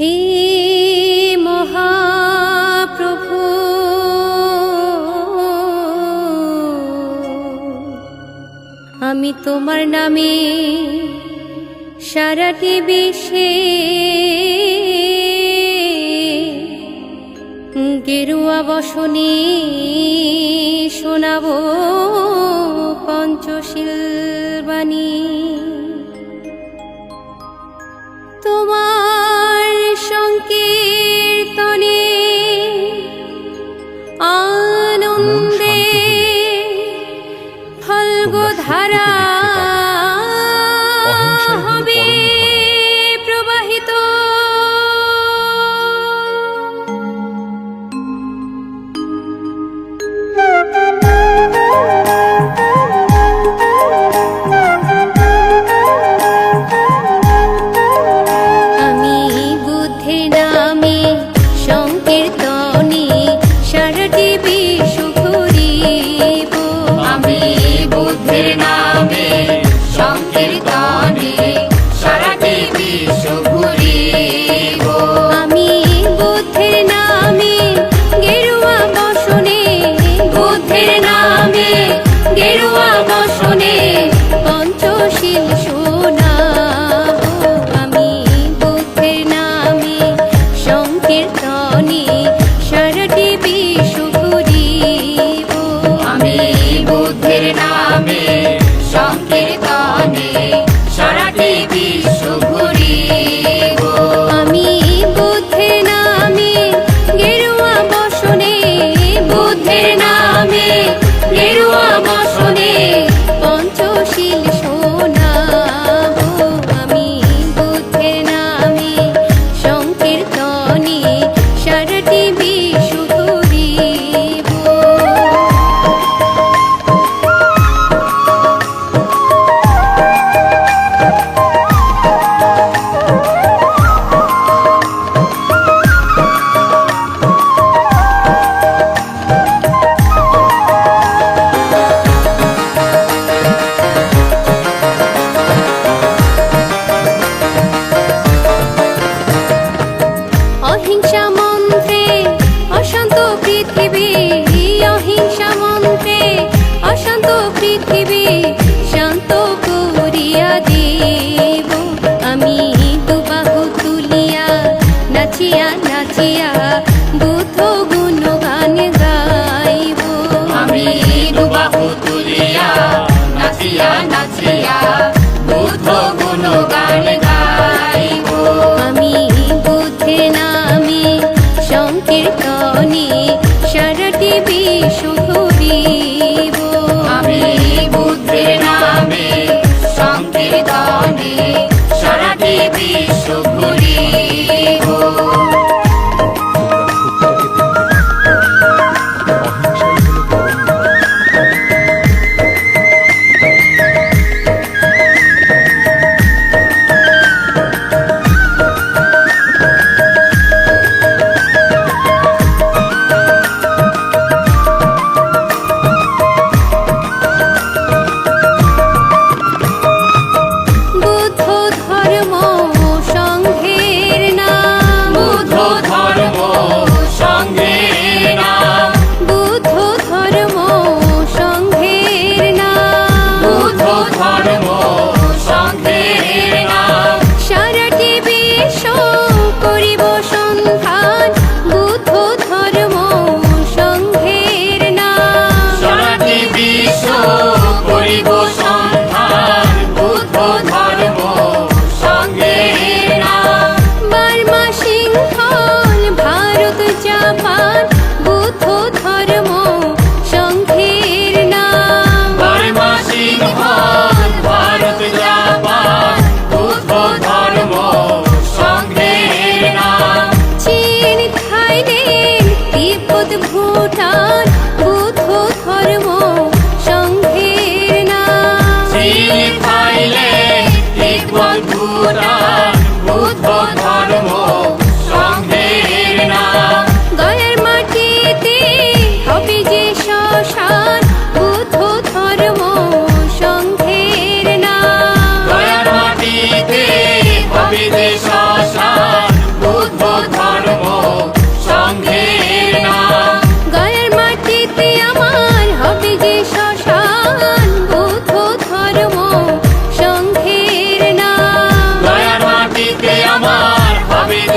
হে মহাপ্রভু, আমি তোমার নামে সারাটি বিশ্বে গেরুয়া বসনে শোনাবো পঞ্চশীল বাণী। তোমার সংকীর্তনে আনন্দে ফল্গধারা হবে প্রবাহিত। আমি বুদ্ধের নামে সংকীর্তনে সারাটি বিশ্ব ঘুরিব। আমি বুদ্ধের নামে সংকীর্তনে সারাটি বিশ্ব ঘুরিব। আমি বুদ্ধের নামে গেরুয়া বসনে, বুদ্ধের নামে গেরুয়া বসনে পঞ্চশীল শোনাবো। আমি বুদ্ধের নামে সংকীর্তনে সারাটি বিশ্ব ঘুরিব। আমি বুদ্ধের নামে সংকীর্তনে সারাটি বিশ্ব ঘুরিব। আমি বুদ্ধের নামে গেরুয়া বসনে, বুদ্ধের নামে গেরুয়া বসনে পঞ্চশীল শোনাবো। আমি বুদ্ধের নামে সংকীর্তনে সারাটি বিশ্ব ঘুরিব। অহিংসা মন্ত্রে অশান্ত পৃথিবী, অহিংসা মন্ত্রে অশান্ত পৃথিবী শান্ত করিয়া দেব। আমি দুবাহু তুলিয়া নাচিয়া নাচিয়া বুদ্ধ গুণগান গাইব। আমি দুবাহু তুলিয়া নাচিয়া নাচিয়া বুদ্ধ গুণগান গাইব। আমি বুদ্ধের নামে সংকীর্তনে সারাটি বিশ্ব ঘুরিব। আমি বুদ্ধের নামে সংকীর্তনে সারাটি বিশ্ব ঘুরিব।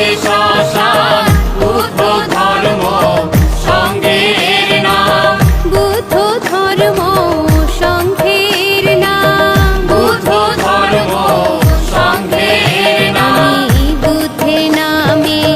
হবে শ্মশান বুদ্ধ ধর্ম সঙ্গের নাম বুদ্ধ ধর্ম সংঘের নাম বুদ্ধ ধর্ম সঙ্গের নাম আমি বুদ্ধের নামে